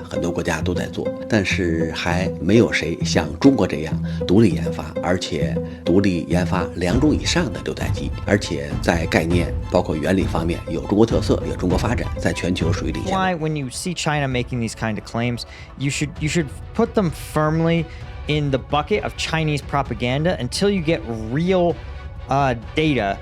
很多国家都在做，但是还没有谁像中国这样独立研发，而且独立研发2种以上的六代机，而且在概念包括原理方面有中国特色，有中国发展，在全球属于领先。Why, when you see China making these kind of claims, you should put them firmly in the bucket of Chinese propaganda until you get real data.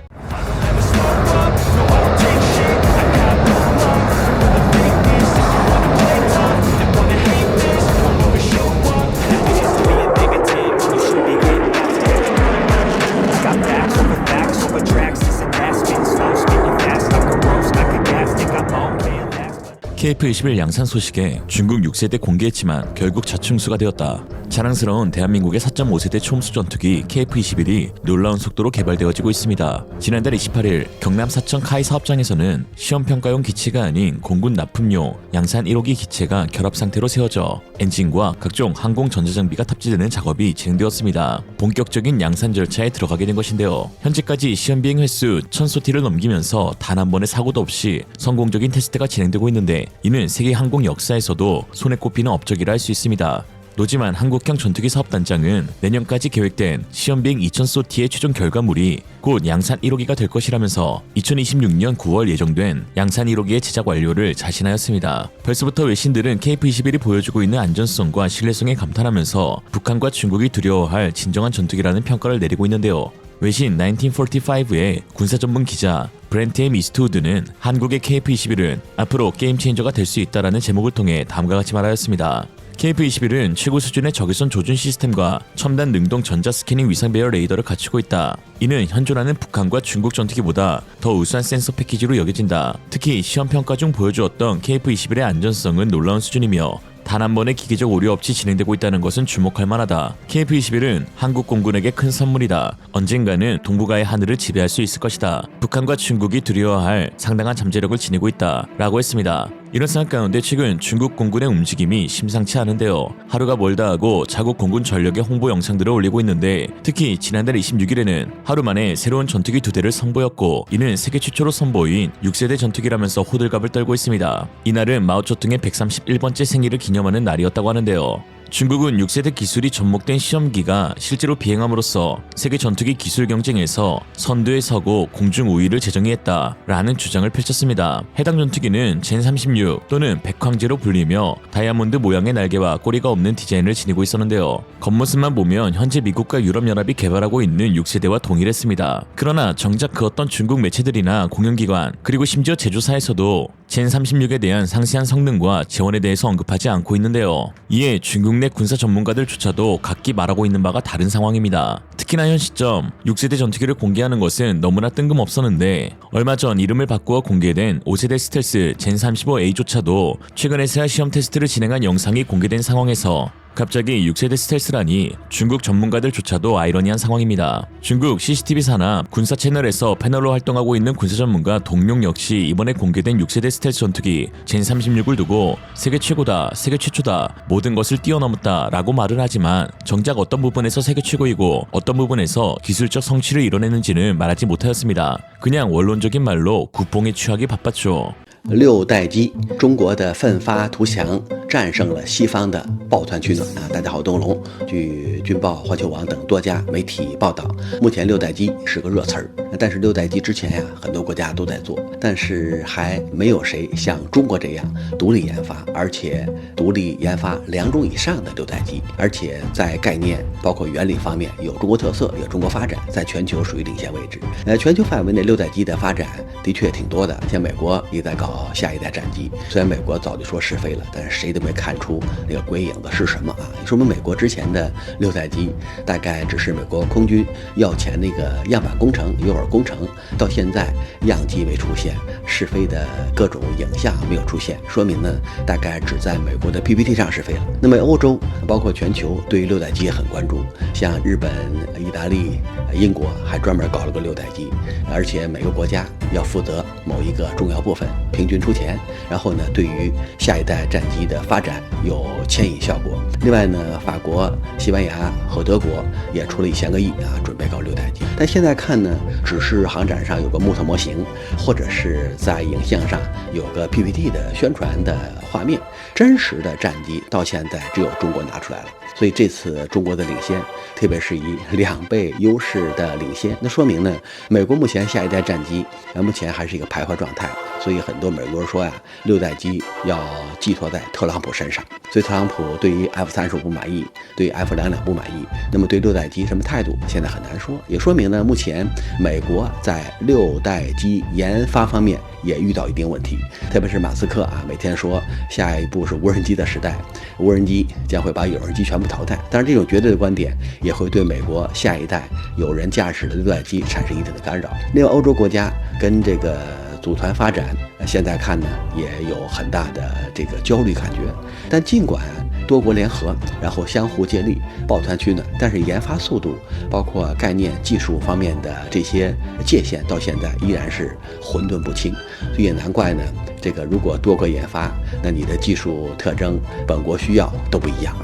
KF-21 양산 소식에 중국 6세대 공개했지만 결국 자충수가 되었다. 자랑스러운 대한민국의 4.5세대 초음수 전투기 KF-21이 놀라운 속도로 개발되어지고 있습니다. 지난달 28일 경남 사천 카이 사업장에서는 시험평가용 기체가 아닌 공군 납품용 양산 1호기 기체가 결합 상태로 세워져 엔진과 각종 항공 전자장비가 탑재되는 작업이 진행되었습니다. 본격적인 양산 절차에 들어가게 된 것인데요. 현재까지 시험비행 횟수 1000소티를 넘기면서 단 한 번의 사고도 없이 성공적인 테스트가 진행되고 있는데 이는 세계 항공 역사에서도 손에 꼽히는 업적이라 할 수 있습니다. 노지만 한국형 전투기 사업단장은 내년까지 계획된 시험비행 2000소티의 최종 결과물이 곧 양산 1호기가 될 것이라면서 2026년 9월 예정된 양산 1호기의 제작 완료를 자신하였습니다. 벌써부터 외신들은 KF-21이 보여주고 있는 안전성과 신뢰성에 감탄하면서 북한과 중국이 두려워할 진정한 전투기라는 평가를 내리고 있는데요. 외신 1945의 군사 전문 기자 브렌트 M 이스트우드는 한국의 KF-21은 앞으로 게임 체인저가 될 수 있다라는 제목을 통해 다음과 같이 말하였습니다. KF-21은 최고 수준의 적외선 조준 시스템과 첨단 능동 전자 스캐닝 위상 배열 레이더를 갖추고 있다. 이는 현존하는 북한과 중국 전투기보다 더 우수한 센서 패키지로 여겨진다. 특히 시험평가 중 보여주었던 KF-21의 안전성은 놀라운 수준이며 단 한 번의 기계적 오류 없이 진행되고 있다는 것은 주목할 만하다. KF-21은 한국 공군에게 큰 선물이다. 언젠가는 동북아의 하늘을 지배할 수 있을 것이다. 북한과 중국이 두려워할 상당한 잠재력을 지니고 있다. 라고 했습니다. 이런 상황 가운데 최근 중국 공군의 움직임이 심상치 않은데요. 하루가 멀다 하고 자국 공군 전력의 홍보 영상들을 올리고 있는데 특히 지난달 26일에는 하루 만에 새로운 전투기 2대를 선보였고 이는 세계 최초로 선보인 6세대 전투기라면서 호들갑을 떨고 있습니다. 이날은 마오쩌둥의 131번째 생일을 기념하는 날이었다고 하는데요. 중국은 6세대 기술이 접목된 시험기가 실제로 비행함으로써 세계 전투기 기술 경쟁에서 선두에 서고 공중 우위를 제정했다라는 주장을 펼쳤습니다. 해당 전투기는 젠36 또는 백황제로 불리며 다이아몬드 모양의 날개와 꼬리가 없는 디자인을 지니고 있었는데요. 겉모습만 보면 현재 미국과 유럽연합이 개발하고 있는 6세대와 동일했습니다. 그러나 정작 그 어떤 중국 매체들이나 공연기관 그리고 심지어 제조사에서도 젠36에 대한 상세한 성능과 재원에 대해서 언급하지 않고 있는데요. 이에 중국 내 군사 전문가들조차도 각기 말하고 있는 바가 다른 상황입니다. 특히나 현 시점 6세대 전투기를 공개하는 것은 너무나 뜬금없었는데 얼마 전 이름을 바꾸어 공개된 5세대 스텔스 젠35A조차도 최근에서야 시험 테스트를 진행한 영상이 공개된 상황에서 갑자기 6세대 스텔스라니 중국 전문가들조차도 아이러니한 상황입니다. 중국 CCTV 산하 군사 채널에서 패널로 활동하고 있는 군사 전문가 동룡 역시 이번에 공개된 6세대 스텔스 전투기 젠36을 두고 세계 최고다, 세계 최초다, 모든 것을 뛰어넘었다 라고 말을 하지만 정작 어떤 부분에서 세계 최고이고 어떤 부분에서 기술적 성취를 이뤄내는지는 말하지 못하였습니다. 그냥 원론적인 말로 구봉에 취하기 바빴죠. 6代机，中国的奋发图强战胜了西方的抱团取暖啊！大家好，东龙。据军报、环球网等多家媒体报道，目前6代机是个热词儿，但是6代机之前呀，很多国家都在做，但是还没有谁像中国这样独立研发，而且独立研发2种以上的6代机，而且在概念包括原理方面有中国特色，有中国发展，在全球属于领先位置。全球范围内6代机的发展的确挺多的，像美国也在搞下一代战机，虽然美国早就说试飞了，但是谁都没看出那个鬼影子是什么啊？说明美国之前的6代机大概只是美国空军要钱那个样板工程、诱饵工程，到现在样机没出现，试飞的各种影像没有出现，说明呢大概只在美国的 PPT 上试飞了。那么欧洲包括全球对于6代机也很关注，像日本、意大利、英国还专门搞了个6代机，而且每个国家要负责某一个重要部分，平均出钱，然后呢对于下一代战机的发展有牵引效果。另外呢，法国、西班牙和德国也出了1000个亿准备搞6代机。但现在看呢，只是航展上有个木头模型，或者是在影像上有个 PPT 的宣传的画面，真实的战机到现在只有中国拿出来了。所以这次中国的领先，特别是以2倍优势的领先，那说明呢，美国目前下一代战机目前还是一个徘徊状态。所以很多美国人说6代机要寄托在特朗普身上。所以特朗普对于 F-35不满意，对于 F-22不满意，那么对6代机什么态度，现在很难说。也说明呢，目前美国在6代机研发方面也遇到一定问题。特别是马斯克每天说下一步是无人机的时代，无人机将会把有人机全部淘汰。当然，这种绝对的观点也会对美国下一代有人驾驶的6代机产生一定的干扰。另外，欧洲国家跟这个组团发展，现在看呢也有很大的这个焦虑感觉。但尽管多国联合，然后相互借力，抱团取暖，但是研发速度，包括概念、技术方面的这些界限，到现在依然是混沌不清。所以也难怪呢，这个如果多国研发，那你的技术特征、本国需要都不一样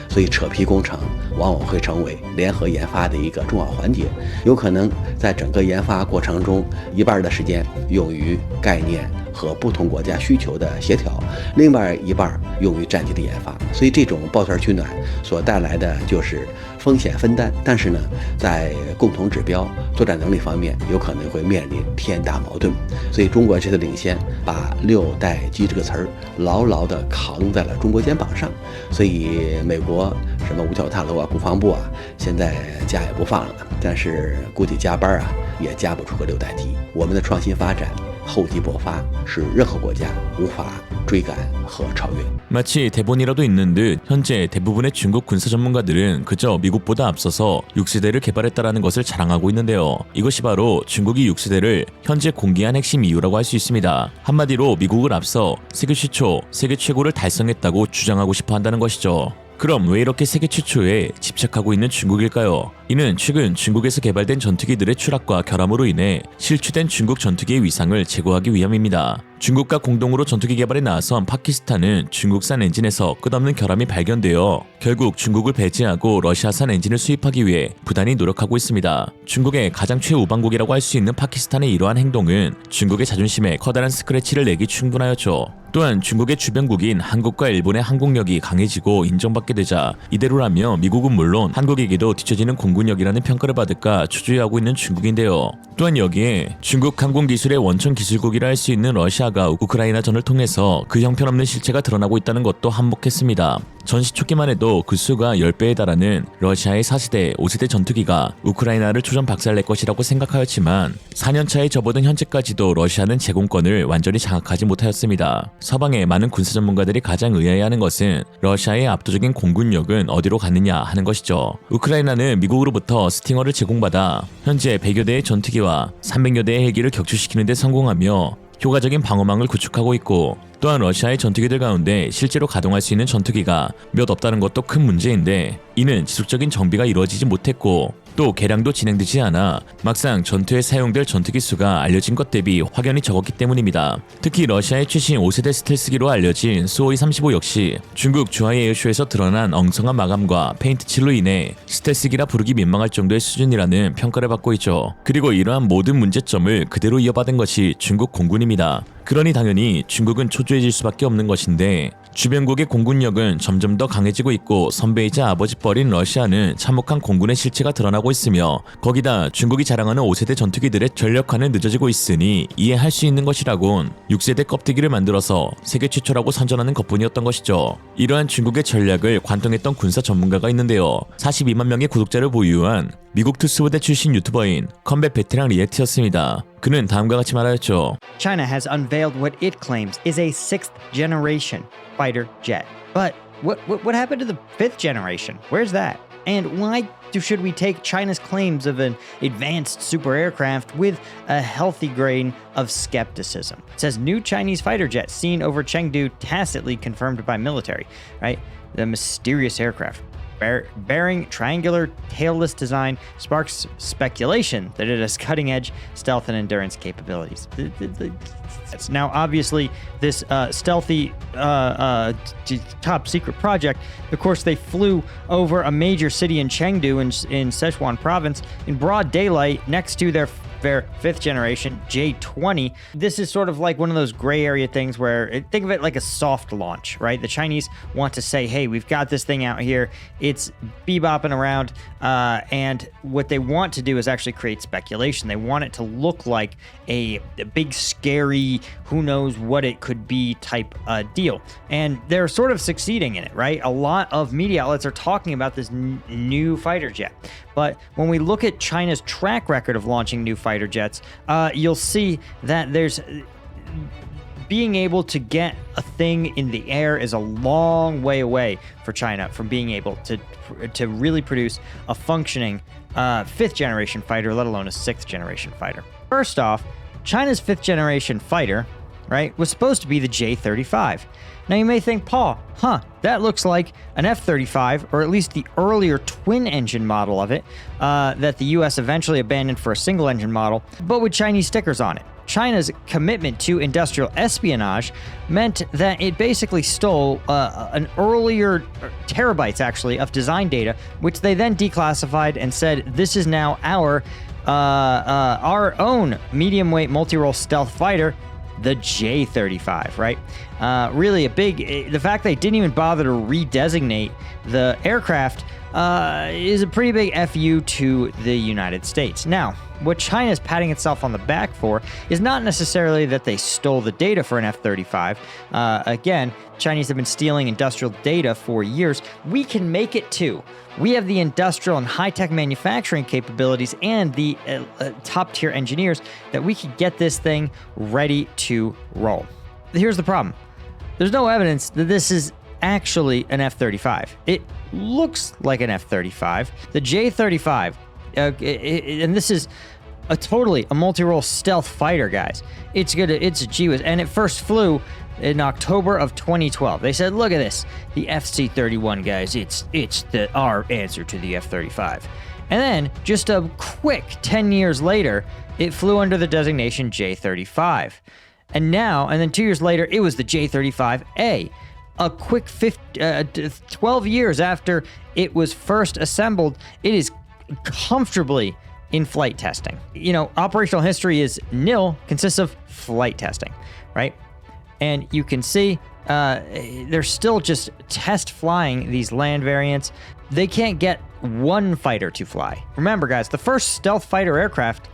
所以扯皮工程往往会成为联合研发的一个重要环节，有可能在整个研发过程中，一半的时间用于概念和不同国家需求的协调，另外一半用于战机的研发。所以这种抱团取暖所带来的就是风险分担，但是呢，在共同指标、作战能力方面，有可能会面临天大矛盾。所以中国这次领先，把6代机这个词儿牢牢地扛在了中国肩膀上。所以美国什么五角大楼国防部现在假也不放了，但是估计加班也加不出个6代机。我们的创新发展厚积薄发，是任何国家无法追赶和超越。 마치 대본이라도 있는 듯 현재 대부분의 중국 군사 전문가들은 그저 미국보다 앞서서 6세대를 개발했다라는 것을 자랑하고 있는데요. 이것이 바로 중국이 6세대를 현재 공개한 핵심 이유라고 할 수 있습니다. 한마디로 미국을 앞서 세계 최초, 세계 최고를 달성했다고 주장하고 싶어 한다는 것이죠. 그럼 왜 이렇게 세계 최초에 집착하고 있는 중국일까요? 이는 최근 중국에서 개발된 전투기들의 추락과 결함으로 인해 실추된 중국 전투기의 위상을 제고하기 위함입니다. 중국과 공동으로 전투기 개발에 나선 파키스탄은 중국산 엔진에서 끝없는 결함이 발견되어 결국 중국을 배제하고 러시아산 엔진을 수입하기 위해 부단히 노력하고 있습니다. 중국의 가장 최우방국이라고 할 수 있는 파키스탄의 이러한 행동은 중국의 자존심에 커다란 스크래치를 내기 충분하였죠. 또한 중국의 주변국인 한국과 일본의 항공력이 강해지고 인정받게 되자 이대로라면 미국은 물론 한국에게도 뒤처지는 공군력이라는 평가를 받을까 초조해하고 있는 중국인데요. 또한 여기에 중국 항공기술의 원천 기술국이라 할 수 있는 러시아가 우크라이나전을 통해서 그 형편없는 실체가 드러나고 있다는 것도 한몫했습니다. 전시 초기만 해도 그 수가 10배에 달하는 러시아의 4세대, 5세대 전투기가 우크라이나를 초전 박살낼 것이라고 생각하였지만 4년차에 접어든 현재까지도 러시아는 제공권을 완전히 장악하지 못하였습니다. 서방의 많은 군사 전문가들이 가장 의아해하는 것은 러시아의 압도적인 공군력은 어디로 갔느냐 하는 것이죠. 우크라이나는 미국으로부터 스팅어를 제공받아 현재 100여 대의 전투기와 300여 대의 헬기를 격추시키는 데 성공하며 효과적인 방어망을 구축하고 있고, 또한 러시아의 전투기들 가운데 실제로 가동할 수 있는 전투기가 몇 없다는 것도 큰 문제인데, 이는 지속적인 정비가 이루어지지 못했고 또 개량도 진행되지 않아 막상 전투에 사용될 전투기 수가 알려진 것 대비 확연히 적었기 때문입니다. 특히 러시아의 최신 5세대 스텔스기로 알려진 수호이-35 역시 중국 주하이 에어쇼에서 드러난 엉성한 마감과 페인트 칠로 인해 스텔스기라 부르기 민망할 정도의 수준이라는 평가를 받고 있죠. 그리고 이러한 모든 문제점을 그대로 이어받은 것이 중국 공군입니다. 그러니 당연히 중국은 초조해질 수밖에 없는 것인데, 주변국의 공군력은 점점 더 강해지고 있고 선배이자 아버지뻘인 러시아는 참혹한 공군의 실체가 드러나고 있으며, 거기다 중국이 자랑하는 5세대 전투기들의 전력화는 늦어지고 있으니 이해할 수 있는 것이라곤 6세대 껍데기를 만들어서 세계 최초라고 선전하는 것뿐이었던 것이죠. 이러한 중국의 전략을 관통했던 군사 전문가가 있는데요. 42만 명의 구독자를 보유한 미국 특수부대 출신 유튜버인 컴뱃 베테랑 리액트였습니다. 그는 다음과 같이 말하였죠. China has unveiled what it claims is a 6th generation fighter jet. But what happened to the 5th generation? Where's that? And why should we take China's claims of an advanced super aircraft with a healthy grain of skepticism? It says new Chinese fighter jet seen over Chengdu tacitly confirmed by military, right? The mysterious aircraft. bearing triangular tailless design sparks speculation that it has cutting-edge stealth and endurance capabilities. Now, obviously, this stealthy top secret project, of course, they flew over a major city in Chengdu in Sichuan province in broad daylight next to their fifth generation J20. This is sort of like one of those gray area things where think of it like a soft launch, right? The Chinese want to say, hey, we've got this thing out here. It's bebopping around. And what they want to do is actually create speculation. They want it to look like a big, scary, who knows what it could be type deal. And they're sort of succeeding in it, right? A lot of media outlets are talking about this new fighter jet. But when we look at China's track record of launching new fighter jets, you'll see that there's being able to get a thing in the air is a long way away for China from being able to really produce a functioning fifth generation fighter, let alone a sixth generation fighter. First off, China's fifth generation fighter, right, was supposed to be the J-35. Now you may think, Paul, that looks like an F-35, or at least the earlier twin-engine model of it, that the U.S. eventually abandoned for a single-engine model, but with Chinese stickers on it. China's commitment to industrial espionage meant that it basically stole an earlier terabytes, actually, of design data, which they then declassified and said, this is now our own medium-weight multi-role stealth fighter, the J-35, right? Really the fact they didn't even bother to redesignate the aircraft is a pretty big FU to the United States. Now, what China is patting itself on the back for is not necessarily that they stole the data for an F-35. Again, Chinese have been stealing industrial data for years. We can make it too. We have the industrial and high-tech manufacturing capabilities and the top-tier engineers that we could get this thing ready to roll. Here's the problem. There's no evidence that this is actually an F-35. It looks like an F-35. The J-35, and this is a multi-role stealth fighter, guys. It's a gee-whiz, and it first flew in October of 2012. They said, look at this, the FC-31, guys, it's our answer to the F-35. And then, just a quick 10 years later, it flew under the designation J-35. And then 2 years later, it was the J-35A. A quick 12 years after it was first assembled, it is comfortably in flight testing. Operational history is nil, consists of flight testing, right? And you can see they're still just test flying these land variants. They can't get one fighter to fly. Remember, guys, the first stealth fighter aircraft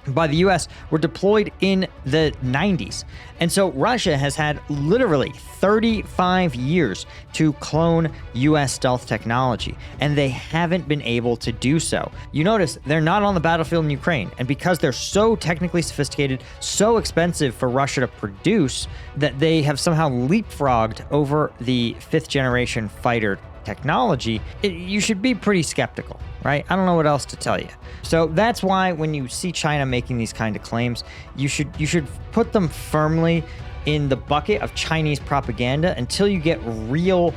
by the US were deployed in the 90s. And so Russia has had literally 35 years to clone US stealth technology, and they haven't been able to do so. You notice they're not on the battlefield in Ukraine, and because they're so technically sophisticated, so expensive for Russia to produce, that they have somehow leapfrogged over the fifth generation fighter technology. You should be pretty skeptical, right? I don't know what else to tell you. So that's why when you see China making these kind of claims, you should put them firmly in the bucket of Chinese propaganda until you get real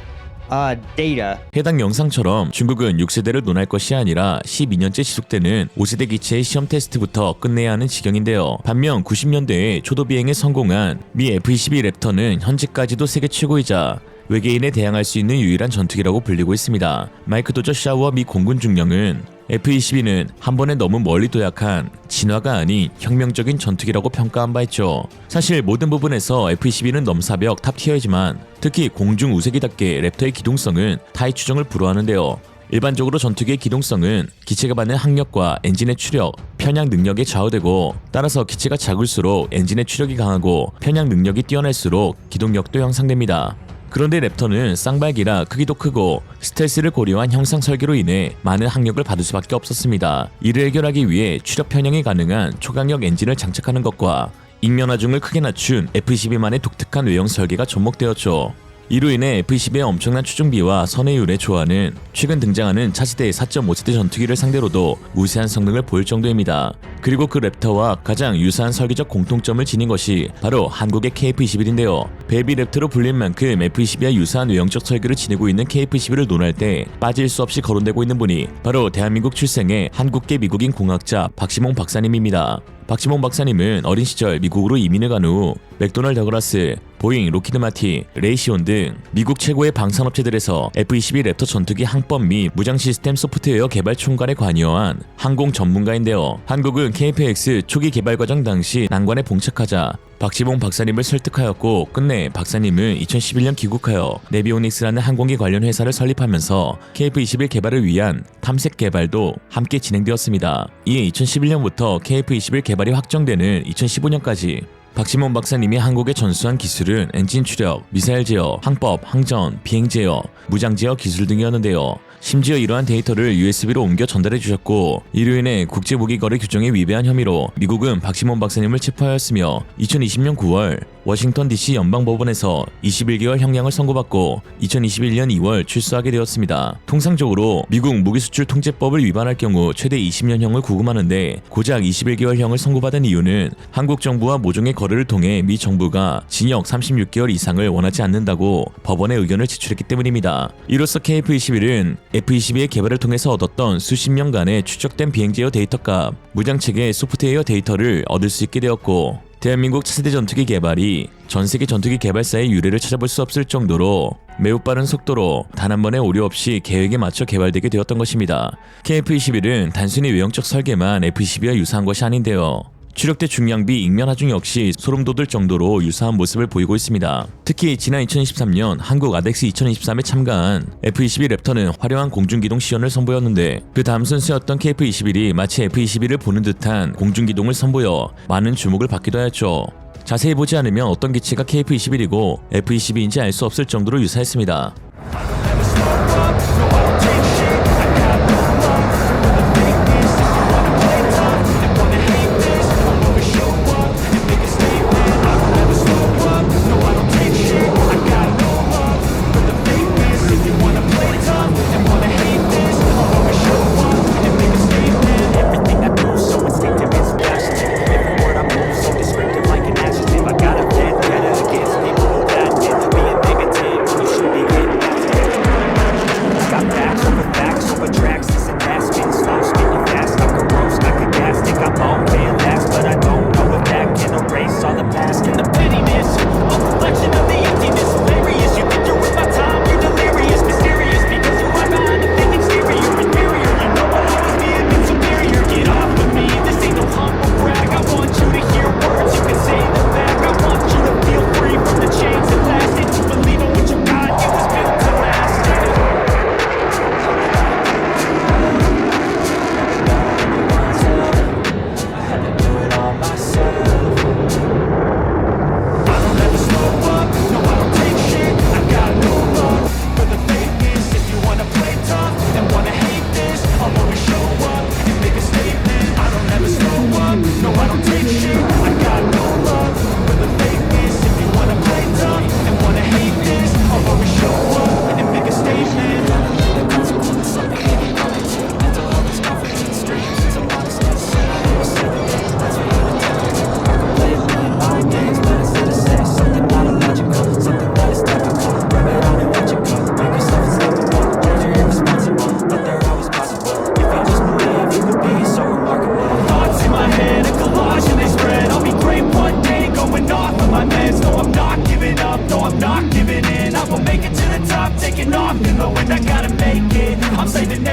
data. 해당 영상처럼 중국은 6세대를 논할 것이 아니라 12년째 지속되는 5세대 기체의 시험 테스트부터 끝내야 하는 지경인데요. 반면 90년대에 초도 비행에 성공한 미 F-22 랩터는 현재까지도 세계 최고이자 외계인에 대항할 수 있는 유일한 전투기라고 불리고 있습니다. 마이크 도저 샤우와 미 공군 중령은 F-22는 한 번에 너무 멀리 도약한 진화가 아닌 혁명적인 전투기라고 평가한 바 있죠. 사실 모든 부분에서 F-22는 넘사벽 탑티어이지만 특히 공중 우세기답게 랩터의 기동성은 타의 추정을 불허하는데요. 일반적으로 전투기의 기동성은 기체가 받는 항력과 엔진의 추력, 편향 능력에 좌우되고, 따라서 기체가 작을수록 엔진의 추력이 강하고 편향 능력이 뛰어날수록 기동력도 향상됩니다. 그런데 랩터는 쌍발기라 크기도 크고 스텔스를 고려한 형상 설계로 인해 많은 항력을 받을 수밖에 없었습니다. 이를 해결하기 위해 추력 편향이 가능한 초강력 엔진을 장착하는 것과 익면하중을 크게 낮춘 F-22만의 독특한 외형 설계가 접목되었죠. 이로 인해 F-22의 엄청난 추중비와 선회율의 조화는 최근 등장하는 차세대 4.5세대 전투기를 상대로도 우세한 성능을 보일 정도입니다. 그리고 그 랩터와 가장 유사한 설계적 공통점을 지닌 것이 바로 한국의 KF-21인데요. 베이비 랩터로 불린 만큼 F-22와 유사한 외형적 설계를 지니고 있는 KF-21을 논할 때 빠질 수 없이 거론되고 있는 분이 바로 대한민국 출생의 한국계 미국인 공학자 박시몽 박사님입니다. 박시몽 박사님은 어린 시절 미국으로 이민을 간 후 맥도널드 더글라스, 보잉, 로키드 마틴, 레이시온 등 미국 최고의 방산업체들에서 F-22 랩터 전투기 항법 및 무장 시스템 소프트웨어 개발 총괄에 관여한 항공 전문가인데요. 한국은 KF-X 초기 개발 과정 당시 난관에 봉착하자 박시몽 박사님을 설득하였고 끝내 박사님은 2011년 귀국하여 네비오닉스라는 항공기 관련 회사를 설립하면서 KF-21 개발을 위한 탐색 개발도 함께 진행되었습니다. 이에 2011년부터 KF-21 개발이 확정되는 2015년까지 박시몽 박사님이 한국에 전수한 기술은 엔진 추력, 미사일 제어, 항법, 항전, 비행 제어, 무장 제어 기술 등이었는데요. 심지어 이러한 데이터를 USB로 옮겨 전달해 주셨고 이로 인해 국제무기거래 규정에 위배한 혐의로 미국은 박시몽 박사님을 체포하였으며 2020년 9월 워싱턴 DC 연방법원에서 21개월 형량을 선고받고 2021년 2월 출소하게 되었습니다. 통상적으로 미국 무기수출 통제법을 위반할 경우 최대 20년형을 구금하는데 고작 21개월형을 선고받은 이유는 한국 정부와 모종의 거래를 통해 미 정부가 징역 36개월 이상을 원하지 않는다고 법원에 의견을 제출했기 때문입니다. 이로써 KF-21은 F-22의 개발을 통해서 얻었던 수십 년간의 추적된 비행제어 데이터값, 무장체계 소프트웨어 데이터를 얻을 수 있게 되었고 대한민국 차세대 전투기 개발이 전세계 전투기 개발사의 유래를 찾아볼 수 없을 정도로 매우 빠른 속도로 단 한 번의 오류 없이 계획에 맞춰 개발되게 되었던 것입니다. KF-21은 단순히 외형적 설계만 F-22와 유사한 것이 아닌데요. 추력대 중량비 익면 하중 역시 소름 돋을 정도로 유사한 모습을 보이고 있습니다. 특히 지난 2023년 한국 아덱스 2023에 참가한 F-22 랩터는 화려한 공중기동 시연을 선보였는데 그 다음 선수였던 KF-21이 마치 F-22를 보는 듯한 공중기동을 선보여 많은 주목을 받기도 하였죠. 자세히 보지 않으면 어떤 기체가 KF-21이고 F-22인지 알 수 없을 정도로 유사했습니다.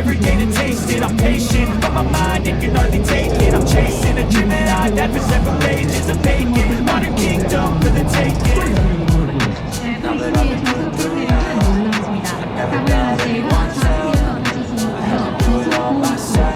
every day to taste it. I'm patient, but my mind, it can hardly take it. I'm chasing a dream that I never ever made. Is a vacant, modern kingdom for the taking. Now that I've been through the never got anyone to do it all myself.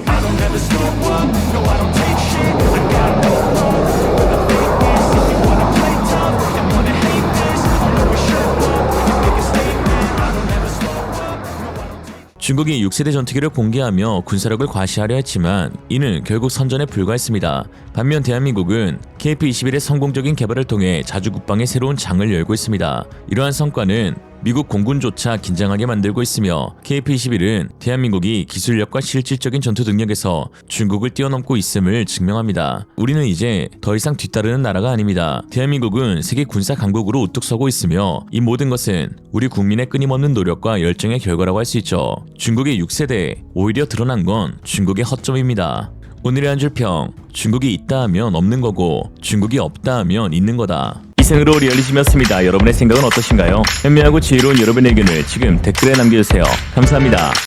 I don't ever slow up, no I don't take shit. I got no love for the fakeness. If you wanna play tough and wanna hate this, I'll always show up and make a statement. I don't ever slow up, no I don't 중국이 6세대 전투기를 공개하며 군사력을 과시하려 했지만 이는 결국 선전에 불과했습니다. 반면 대한민국은 KF-21의 성공적인 개발을 통해 자주 국방의 새로운 장을 열고 있습니다. 이러한 성과는 미국 공군조차 긴장하게 만들고 있으며 KF-21은 대한민국이 기술력과 실질적인 전투 능력에서 중국을 뛰어넘고 있음을 증명합니다. 우리는 이제 더 이상 뒤따르는 나라가 아닙니다. 대한민국은 세계 군사 강국으로 우뚝 서고 있으며 이 모든 것은 우리 국민의 끊임없는 노력과 열정의 결과라고 할 수 있죠. 중국의 6세대, 오히려 드러난 건 중국의 허점입니다. 오늘의 한 줄 평, 중국이 있다 하면 없는 거고 중국이 없다 하면 있는 거다. 이생으로 리얼리즘이었습니다. 여러분의 생각은 어떠신가요? 현명하고 지혜로운 여러분의 의견을 지금 댓글에 남겨주세요. 감사합니다.